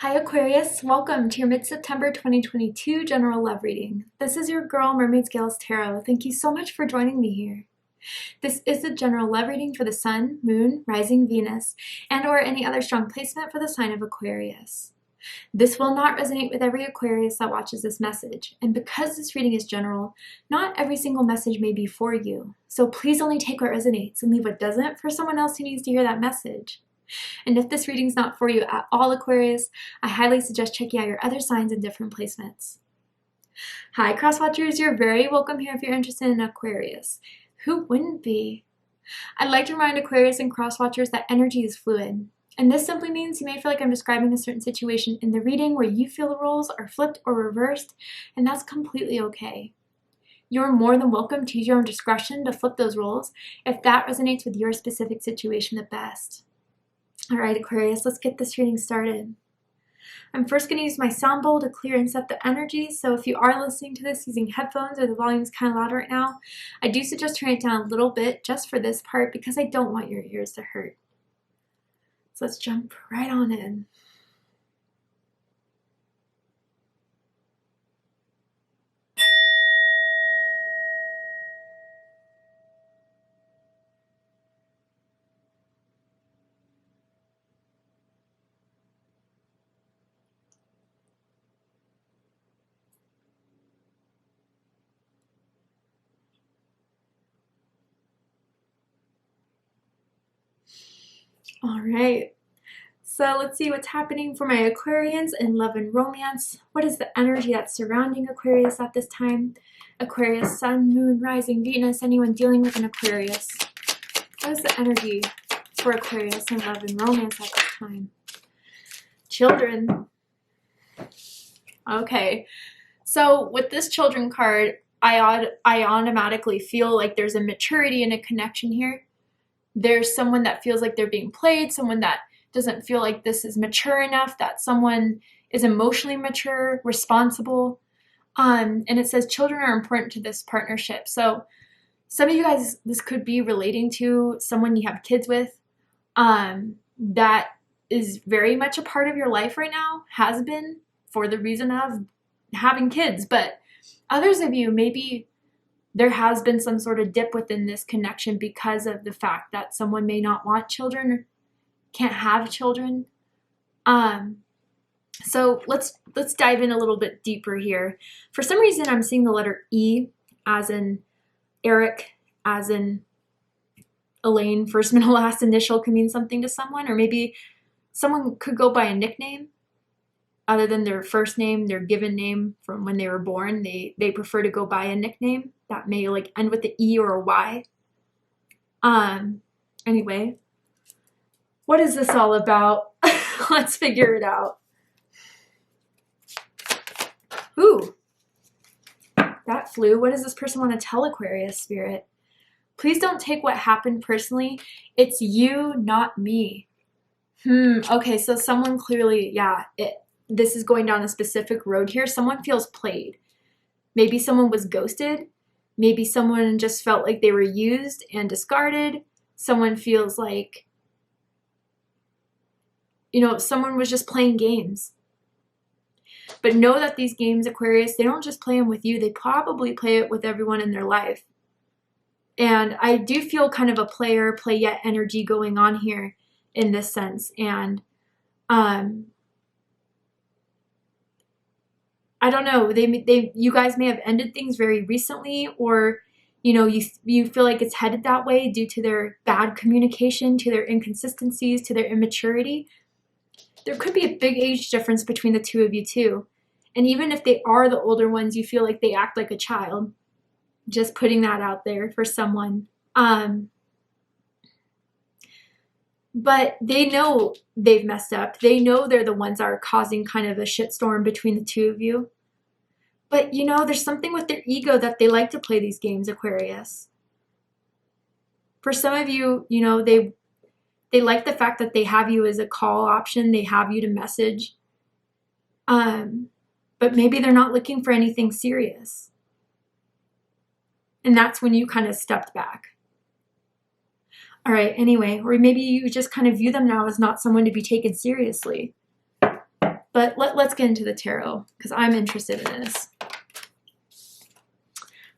Hi Aquarius, welcome to your mid-September 2022 general love reading. This is your girl Mermaid Scales Tarot. Thank you so much for joining me here. This is a general love reading for the Sun, Moon, Rising Venus, and or any other strong placement for the sign of Aquarius. This will not resonate with every Aquarius that watches this message, and because this reading is general, not every single message may be for you. So please only take what resonates and leave what doesn't for someone else who needs to hear that message. And if this reading's not for you at all, Aquarius, I highly suggest checking out your other signs and different placements. Hi, Crosswatchers. You're very welcome here if you're interested in Aquarius. Who wouldn't be? I'd like to remind Aquarius and Crosswatchers that energy is fluid. And this simply means you may feel like I'm describing a certain situation in the reading where you feel the roles are flipped or reversed, and that's completely okay. You're more than welcome to use your own discretion to flip those roles if that resonates with your specific situation the best. All right, Aquarius, let's get this reading started. I'm first going to use my sound bowl to clear and set the energy, so if you are listening to this using headphones or the volume's kind of loud right now, I do suggest turning it down a little bit just for this part because I don't want your ears to hurt. So let's jump right on in. All right, so let's see what's happening for my Aquarians in love and romance. What is the energy that's surrounding Aquarius at this time? Aquarius, Sun, Moon, Rising, Venus, anyone dealing with an Aquarius. What is the energy for Aquarius in love and romance at this time? Children. Okay, so with this children card, I automatically feel like there's a maturity and a connection here. There's someone that feels like they're being played, someone that doesn't feel like this is mature enough, that someone is emotionally mature, responsible. And it says children are important to this partnership. So some of you guys, this could be relating to someone you have kids with that is very much a part of your life right now, has been for the reason of having kids. But others of you, maybe there has been some sort of dip within this connection because of the fact that someone may not want children or can't have children. So let's dive in a little bit deeper here. For some reason, I'm seeing the letter E as in Eric, as in Elaine, first, middle, last initial can mean something to someone, or maybe someone could go by a nickname other than their first name, their given name from when they were born. They prefer to go by a nickname that may like end with the E or a Y. Anyway, what is this all about? Let's figure it out. Ooh, that flew. What does this person want to tell Aquarius, Spirit? Please don't take what happened personally. It's you, not me. Okay, so someone clearly, this is going down a specific road here. Someone feels played. Maybe someone was ghosted. Maybe someone just felt like they were used and discarded. Someone feels like, someone was just playing games. But know that these games, Aquarius, they don't just play them with you. They probably play it with everyone in their life. And I do feel kind of a player, play yet energy going on here in this sense. And I don't know, you guys may have ended things very recently, or you feel like it's headed that way due to their bad communication, to their inconsistencies, to their immaturity. There could be a big age difference between the two of you too. And even if they are the older ones, you feel like they act like a child. Just putting that out there for someone. But they know they've messed up. They know they're the ones that are causing kind of a shitstorm between the two of you. But there's something with their ego that they like to play these games, Aquarius. For some of you, they like the fact that they have you as a call option. They have you to message. But maybe they're not looking for anything serious. And that's when you kind of stepped back. All right, anyway, or maybe you just kind of view them now as not someone to be taken seriously. But But let's get into the tarot because I'm interested in this.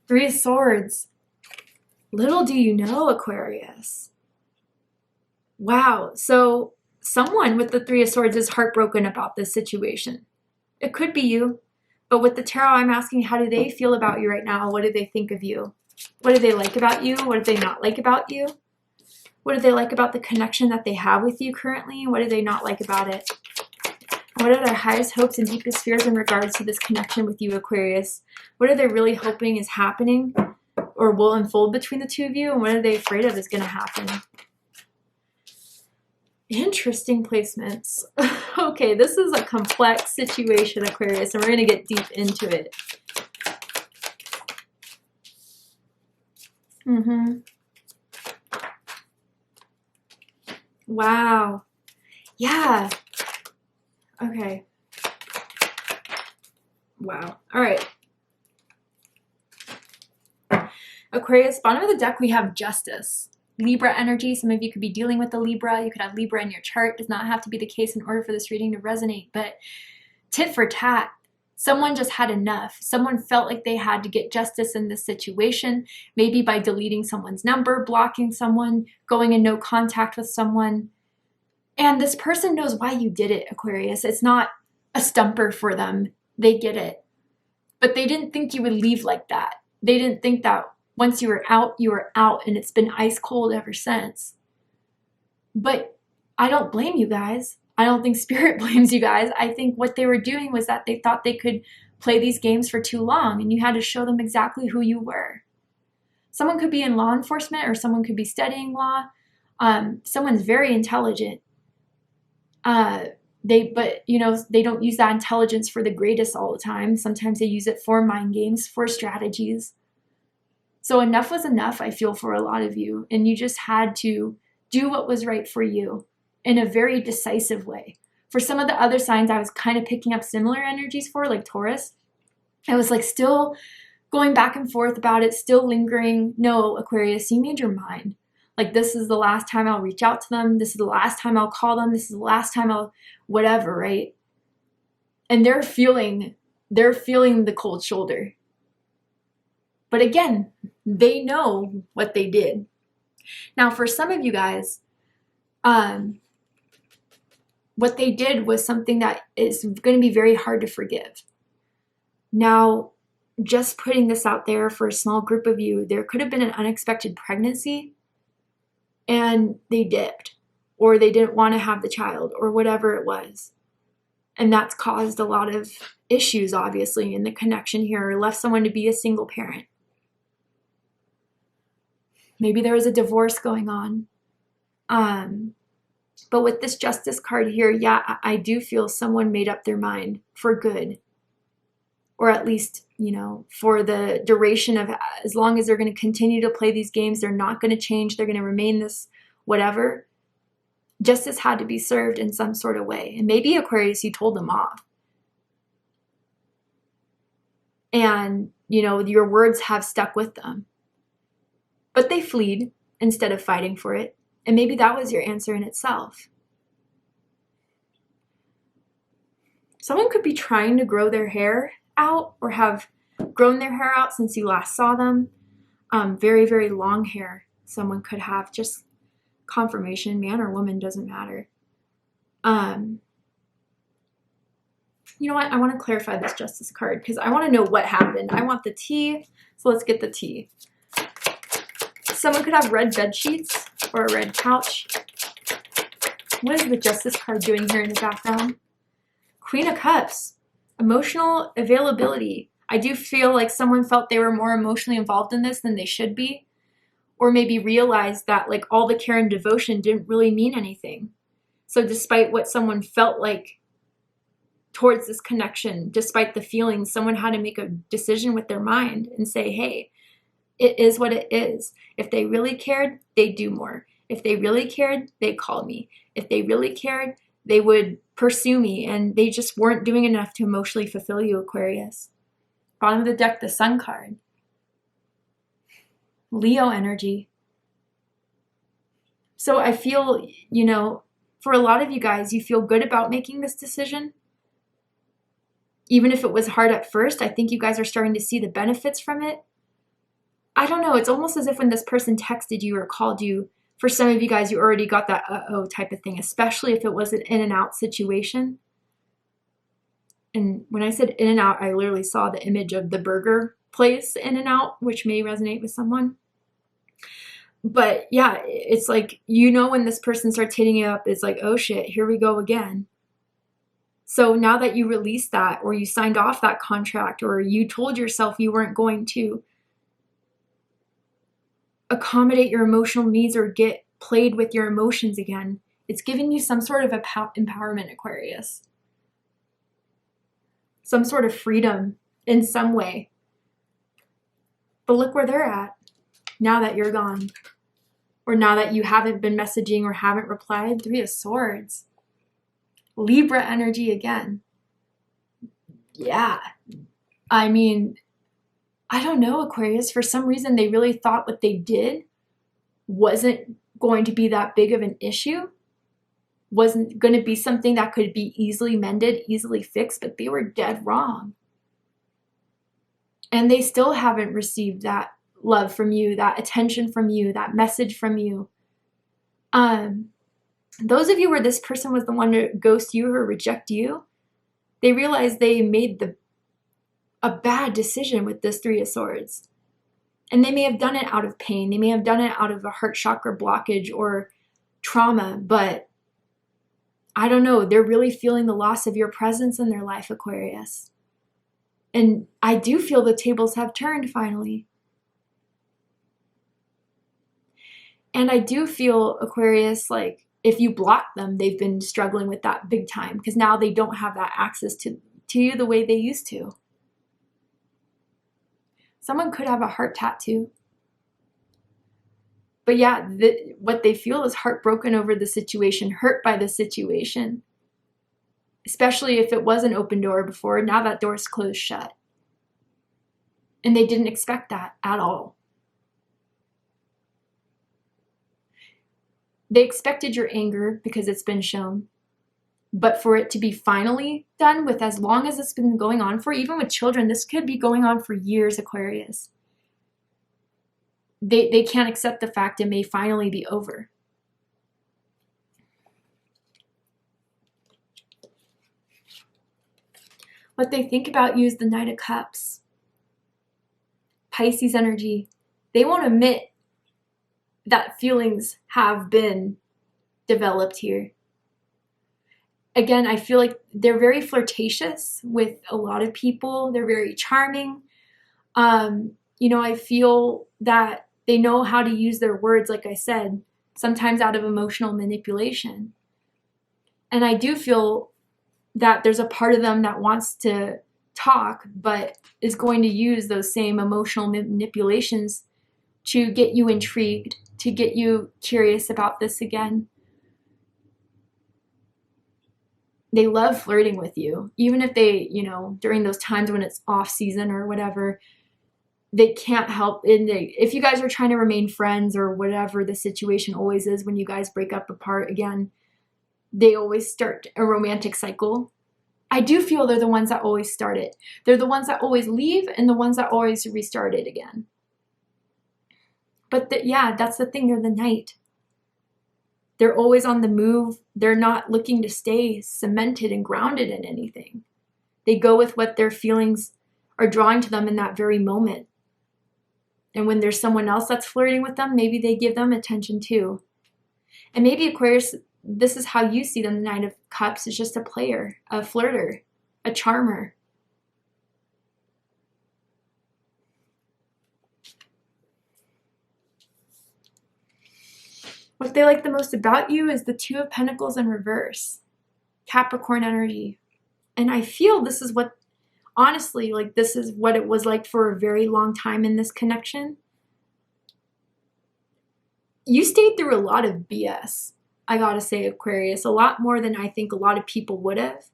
Three of Swords. Little do you know, Aquarius. Wow. So someone with the Three of Swords is heartbroken about this situation. It could be you. But with the tarot, I'm asking, how do they feel about you right now? What do they think of you? What do they like about you? What do they not like about you? What do they like about the connection that they have with you currently? What do they not like about it? What are their highest hopes and deepest fears in regards to this connection with you, Aquarius? What are they really hoping is happening or will unfold between the two of you? And what are they afraid of is going to happen? Interesting placements. Okay, this is a complex situation, Aquarius, and we're going to get deep into it. Wow. Yeah. Okay. Wow. All right. Aquarius, bottom of the deck, we have Justice. Libra energy. Some of you could be dealing with the Libra. You could have Libra in your chart. Does not have to be the case in order for this reading to resonate, but tit for tat. Someone just had enough. Someone felt like they had to get justice in this situation, maybe by deleting someone's number, blocking someone, going in no contact with someone. And this person knows why you did it, Aquarius. It's not a stumper for them. They get it. But they didn't think you would leave like that. They didn't think that once you were out, and it's been ice cold ever since. But I don't blame you guys. I don't think Spirit blames you guys. I think what they were doing was that they thought they could play these games for too long, and you had to show them exactly who you were. Someone could be in law enforcement, or someone could be studying law. Someone's very intelligent. But you know, they don't use that intelligence for the greatest all the time. Sometimes they use it for mind games, for strategies. So enough was enough, I feel, for a lot of you. And you just had to do what was right for you in a very decisive way. For some of the other signs I was kind of picking up similar energies for, like Taurus, I was like still going back and forth about it, still lingering. No, Aquarius, you made your mind. Like, this is the last time I'll reach out to them. This is the last time I'll call them. This is the last time I'll whatever, right? And they're feeling the cold shoulder. But again, they know what they did. Now, for some of you guys, what they did was something that is going to be very hard to forgive. Now, just putting this out there for a small group of you, there could have been an unexpected pregnancy and they dipped, or they didn't want to have the child, or whatever it was. And that's caused a lot of issues, obviously, in the connection here, or left someone to be a single parent. Maybe there was a divorce going on. But with this Justice card here, yeah, I do feel someone made up their mind for good. Or at least, you know, for the duration of, as long as they're going to continue to play these games, they're not going to change, they're going to remain this whatever. Justice had to be served in some sort of way. And maybe, Aquarius, you told them off. And, you know, your words have stuck with them. But they fled instead of fighting for it. And maybe that was your answer in itself. Someone could be trying to grow their hair out, or have grown their hair out since you last saw them. Very, very long hair. Someone could have, just confirmation, man or woman, doesn't matter. You know what? I want to clarify this Justice card because I want to know what happened. I want the tea. So let's get the tea. Someone could have red bed sheets or a red couch. What is the Justice card doing here in the background? Queen of Cups. Emotional availability. I do feel like someone felt they were more emotionally involved in this than they should be. Or maybe realized that like all the care and devotion didn't really mean anything. So despite what someone felt like towards this connection, despite the feelings, someone had to make a decision with their mind and say, hey, it is what it is. If they really cared, they'd do more. If they really cared, they'd call me. If they really cared, they would pursue me. And they just weren't doing enough to emotionally fulfill you, Aquarius. Bottom of the deck, the Sun card. Leo energy. So I feel, you know, for a lot of you guys, you feel good about making this decision. Even if it was hard at first, I think you guys are starting to see the benefits from it. I don't know. It's almost as if when this person texted you or called you, for some of you guys, you already got that uh-oh type of thing, especially if it was an in and out situation. And when I said in and out, I literally saw the image of the burger place in and out, which may resonate with someone. But yeah, it's like, you know, when this person starts hitting you up, it's like, oh shit, here we go again. So now that you released that, or you signed off that contract, or you told yourself you weren't going to accommodate your emotional needs or get played with your emotions again, it's giving you some sort of empowerment, Aquarius. Some sort of freedom in some way. But look where they're at now that you're gone. Or now that you haven't been messaging or haven't replied. 3 of Swords. Libra energy again. Yeah. I mean, I don't know, Aquarius. For some reason, they really thought what they did wasn't going to be that big of an issue. Wasn't going to be something that could be easily mended, easily fixed, but they were dead wrong. And they still haven't received that love from you, that attention from you, that message from you. Those of you where this person was the one to ghost you or reject you, they realized they made a bad decision with this 3 of Swords. And they may have done it out of pain. They may have done it out of a heart chakra blockage or trauma, but I don't know. They're really feeling the loss of your presence in their life, Aquarius. And I do feel the tables have turned finally. And I do feel, Aquarius, like if you block them, they've been struggling with that big time because now they don't have that access to you the way they used to. Someone could have a heart tattoo. But yeah, what they feel is heartbroken over the situation, hurt by the situation. Especially if it was an open door before, now that door's closed shut. And they didn't expect that at all. They expected your anger because it's been shown. But for it to be finally done with, as long as it's been going on for, even with children, this could be going on for years, Aquarius. They can't accept the fact it may finally be over. What they think about you is the Knight of Cups. Pisces energy. They won't admit that feelings have been developed here. Again, I feel like they're very flirtatious with a lot of people. They're very charming. I feel that they know how to use their words, like I said, sometimes out of emotional manipulation. And I do feel that there's a part of them that wants to talk, but is going to use those same emotional manipulations to get you intrigued, to get you curious about this again. They love flirting with you, even if they, during those times when it's off season or whatever, they can't help it. If you guys are trying to remain friends or whatever the situation always is when you guys break up apart again, they always start a romantic cycle. I do feel they're the ones that always start it. They're the ones that always leave and the ones that always restart it again. But that's the thing. They're the Knight. They're always on the move. They're not looking to stay cemented and grounded in anything. They go with what their feelings are drawing to them in that very moment. And when there's someone else that's flirting with them, maybe they give them attention too. And maybe Aquarius, this is how you see them. The Knight of Cups is just a player, a flirter, a charmer. What they like the most about you is the 2 of Pentacles in reverse. Capricorn energy. And I feel this is what, honestly, like this is what it was like for a very long time in this connection. You stayed through a lot of BS, I gotta say, Aquarius. A lot more than I think a lot of people would have.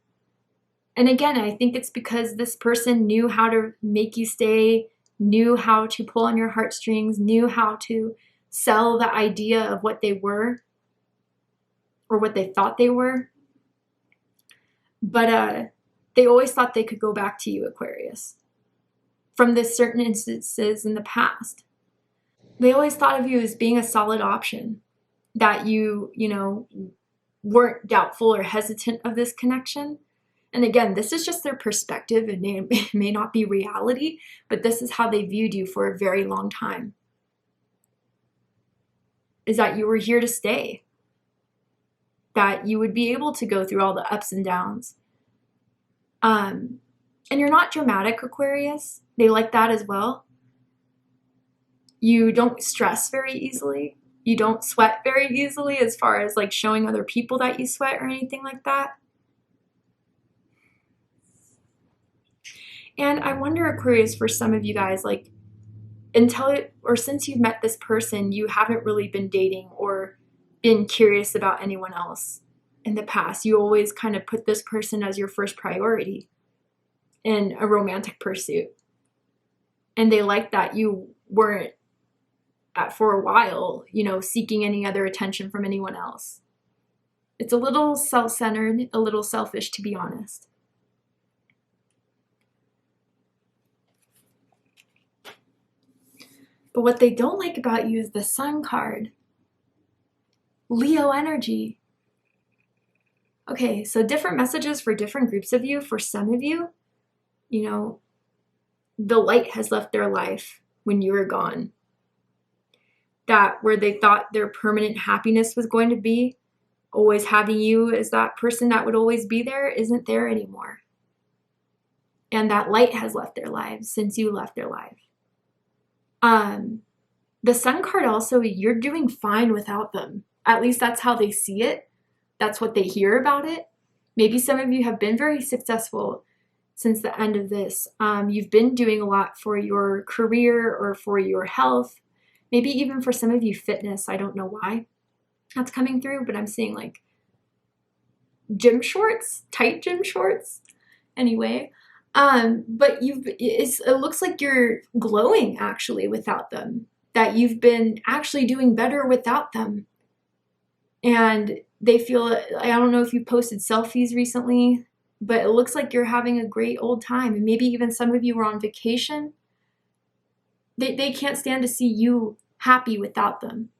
And again, I think it's because this person knew how to make you stay, knew how to pull on your heartstrings, knew how to sell the idea of what they were or what they thought they were. But they always thought they could go back to you, Aquarius, from this certain instances in the past. They always thought of you as being a solid option, that you know, weren't doubtful or hesitant of this connection. And again, this is just their perspective, and it may not be reality, but this is how they viewed you for a very long time. Is that you were here to stay, that you would be able to go through all the ups and downs. And you're not dramatic, Aquarius. They like that as well. You don't stress very easily. You don't sweat very easily, as far as like showing other people that you sweat or anything like that. And I wonder, Aquarius, for some of you guys, like since you've met this person, you haven't really been dating or been curious about anyone else in the past. You always kind of put this person as your first priority in a romantic pursuit. And they like that you weren't, for a while, you know, seeking any other attention from anyone else. It's a little self-centered, a little selfish, to be honest. But what they don't like about you is the Sun card. Leo energy. Okay, so different messages for different groups of you. For some of you, you know, the light has left their life when you were gone. That where they thought their permanent happiness was going to be, always having you as that person that would always be there, isn't there anymore. And that light has left their lives since you left their life. The Sun card also, you're doing fine without them. At least that's how they see it. That's what they hear about it. Maybe some of you have been very successful since the end of this. You've been doing a lot for your career or for your health. Maybe even for some of you, fitness. I don't know why that's coming through, but I'm seeing like gym shorts, tight gym shorts. Anyway, but it looks like you're glowing actually without them, that you've been actually doing better without them. And they feel, I don't know if you posted selfies recently, but it looks like you're having a great old time. And maybe even some of you were on vacation. They can't stand to see you happy without them.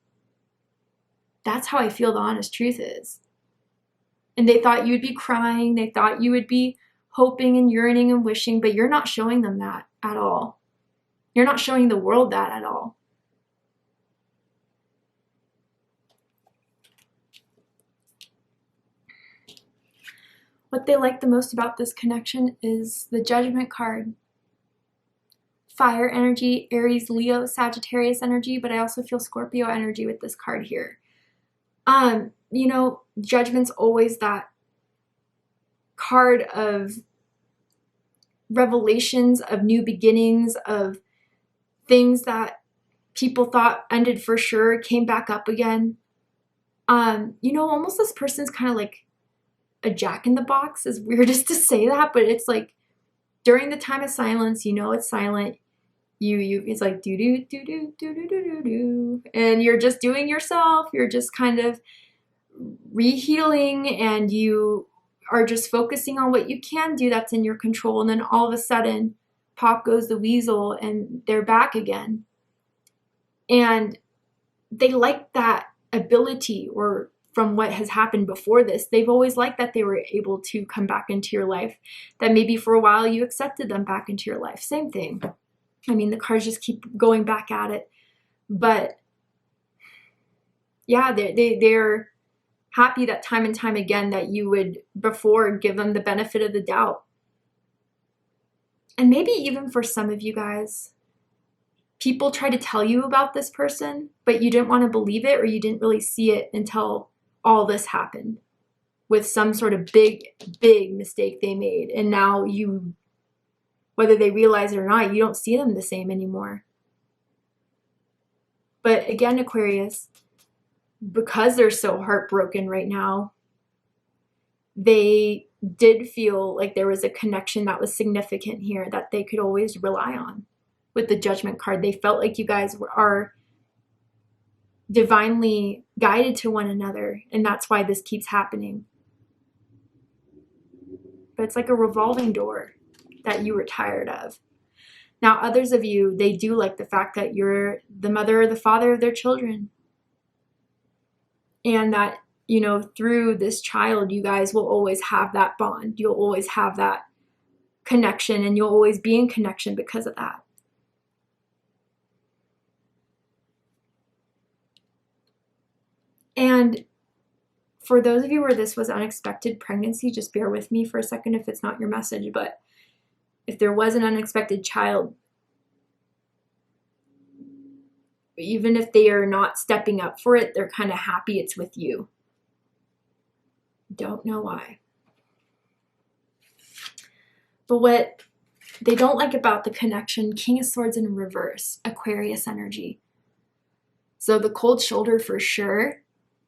That's how I feel the honest truth is. And they thought you would be crying. They thought you would be hoping and yearning and wishing, but you're not showing them that at all. You're not showing the world that at all. What they like the most about this connection is the Judgment card. Fire energy, Aries, Leo, Sagittarius energy, but I also feel Scorpio energy with this card here. You know, Judgment's always that card of revelations, of new beginnings, of things that people thought ended for sure, came back up again. You know, almost this person's kind of like a jack in the box, as weird as to say that, but it's like during the time of silence, you know it's silent. It's like do do do do do do do do, and you're just doing yourself. You're just kind of rehealing, and you are just focusing on what you can do that's in your control. And then all of a sudden, pop goes the weasel, and they're back again. And they like that ability, or from what has happened before this, they've always liked that they were able to come back into your life, that maybe for a while you accepted them back into your life. Same thing. I mean, the cards just keep going back at it. But yeah, they're happy that time and time again that you would before give them the benefit of the doubt. And maybe even for some of you guys, people try to tell you about this person, but you didn't want to believe it, or you didn't really see it until all this happened with some sort of big mistake they made. And now you, whether they realize it or not, you don't see them the same anymore. But again, Aquarius, because they're so heartbroken right now, they did feel like there was a connection that was significant here that they could always rely on. With the Judgment card, they felt like you guys are divinely guided to one another, and that's why this keeps happening. but it's like a revolving door that you were tired of. Now, others of you, they do like the fact that you're the mother or the father of their children. And that, you know, through this child, you guys will always have that bond. You'll always have that connection, and you'll always be in connection because of that. And for those of you where this was unexpected pregnancy, just bear with me for a second if it's not your message, but if there was an unexpected child, even if they are not stepping up for it, they're kind of happy it's with you. Don't know why. But what they don't like about the connection, King of Swords in reverse, Aquarius energy. So the cold shoulder for sure.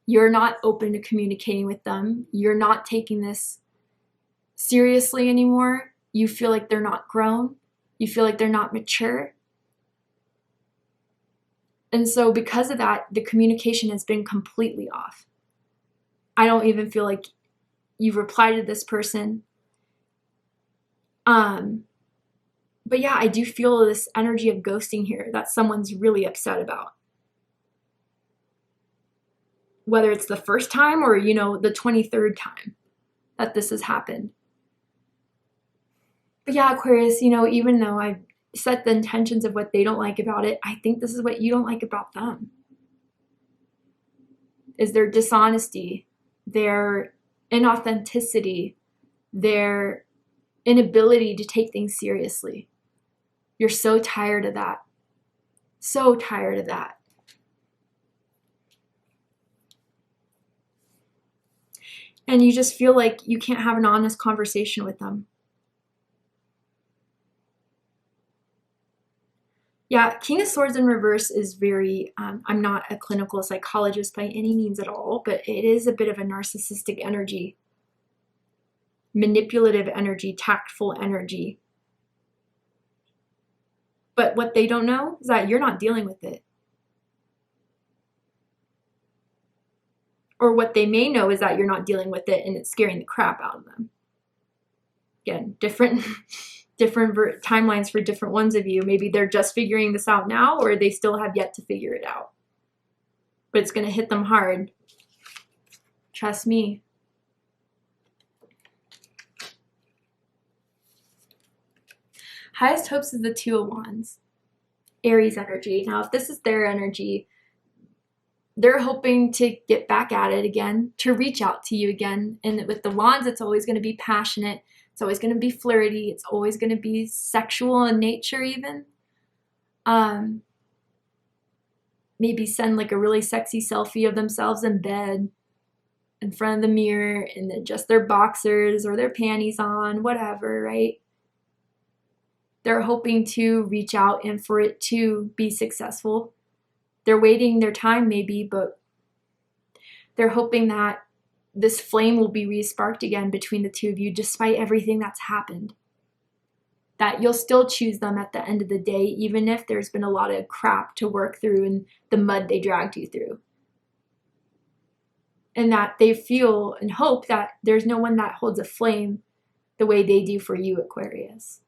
You're not open to communicating with them. You're not taking this seriously anymore. You feel like they're not grown. You feel like they're not mature. And so because of that, the communication has been completely off. I don't even feel like you've replied to this person. But yeah, I do feel this energy of ghosting here that someone's really upset about. Whether it's the first time or, you know, the 23rd time that this has happened. But yeah, Aquarius, you know, even though I set the intentions of what they don't like about it, I think this is what you don't like about them. Is their dishonesty, their inauthenticity, their inability to take things seriously. You're so tired of that. So tired of that. And you just feel like you can't have an honest conversation with them. Yeah, King of Swords in reverse is very, I'm not a clinical psychologist by any means at all, but it is a bit of a narcissistic energy, manipulative energy, tactful energy. But what they don't know is that you're not dealing with it. Or what they may know is that you're not dealing with it and it's scaring the crap out of them. Again, different timelines for different ones of you. Maybe they're just figuring this out now, or they still have yet to figure it out. But it's going to hit them hard. Trust me. Highest hopes is the Two of Wands. Aries energy. Now, if this is their energy, they're hoping to get back at it again, to reach out to you again. And with the Wands, it's always going to be passionate. It's always going to be flirty. It's always going to be sexual in nature even. Maybe send like a really sexy selfie of themselves in bed in front of the mirror and then just their boxers or their panties on, whatever, right? They're hoping to reach out and for it to be successful. They're waiting their time maybe, but they're hoping that this flame will be re-sparked again between the two of you despite everything that's happened. That you'll still choose them at the end of the day, even if there's been a lot of crap to work through and the mud they dragged you through. And that they feel and hope that there's no one that holds a flame the way they do for you, Aquarius.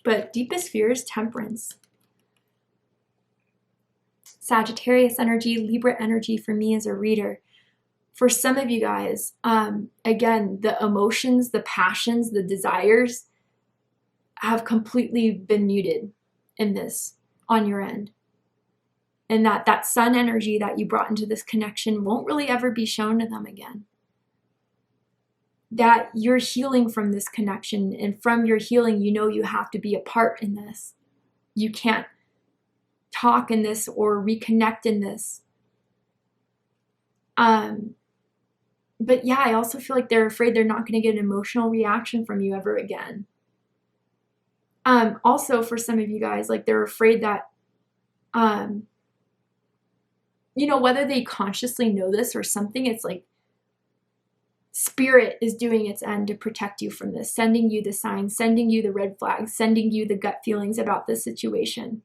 But deepest fear is Temperance. Sagittarius energy, Libra energy for me as a reader. For some of you guys, again, the emotions, the passions, the desires have completely been muted in this on your end. And that sun energy that you brought into this connection won't really ever be shown to them again. That you're healing from this connection, and from your healing, you know you have to be a part in this. You can't talk in this or reconnect in this. But yeah, I also feel like they're afraid they're not going to get an emotional reaction from you ever again. Also, for some of you guys, like they're afraid that, you know, whether they consciously know this or something, it's like Spirit is doing its end to protect you from this, sending you the signs, sending you the red flags, sending you the gut feelings about this situation.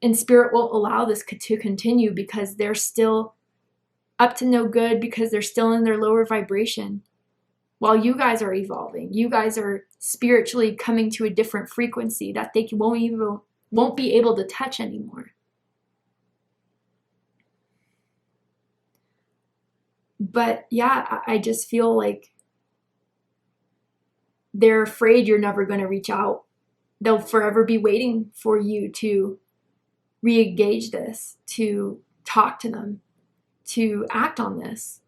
And Spirit won't allow this to continue because they're still up to no good because they're still in their lower vibration. While you guys are evolving, you guys are spiritually coming to a different frequency that they won't be able to touch anymore. But yeah, I just feel like they're afraid you're never going to reach out. They'll forever be waiting for you to re-engage this, to talk to them, to act on this.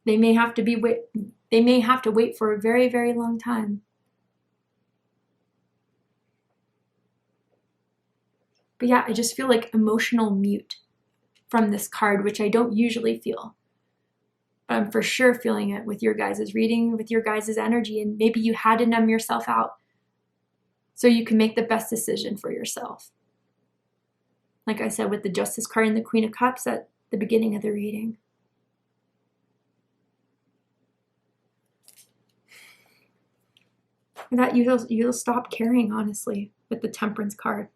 They may have to wait for a very, very long time. But yeah, I just feel like emotional mute from this card, which I don't usually feel. But I'm for sure feeling it with your guys' reading, with your guys' energy, and maybe you had to numb yourself out so you can make the best decision for yourself. Like I said, with the Justice card and the Queen of Cups at the beginning of the reading. That you'll stop caring, honestly, with the Temperance card.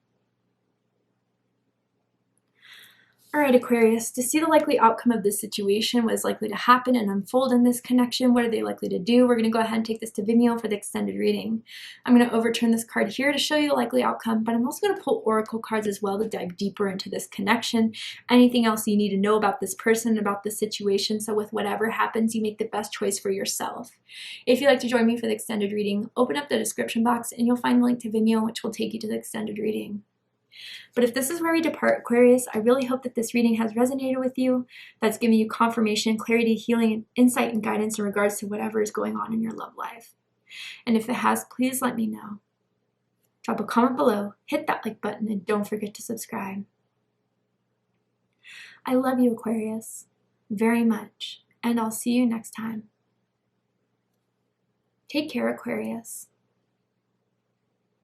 All right, Aquarius, to see the likely outcome of this situation, what is likely to happen and unfold in this connection, what are they likely to do? We're going to go ahead and take this to Vimeo for the extended reading. I'm going to overturn this card here to show you the likely outcome, but I'm also going to pull oracle cards as well to dive deeper into this connection. Anything else you need to know about this person, about this situation, so with whatever happens, you make the best choice for yourself. If you'd like to join me for the extended reading, open up the description box and you'll find the link to Vimeo, which will take you to the extended reading. But if this is where we depart, Aquarius, I really hope that this reading has resonated with you, that's giving you confirmation, clarity, healing, insight, and guidance in regards to whatever is going on in your love life. And if it has, please let me know. Drop a comment below, hit that like button, and don't forget to subscribe. I love you, Aquarius, very much, and I'll see you next time. Take care, Aquarius.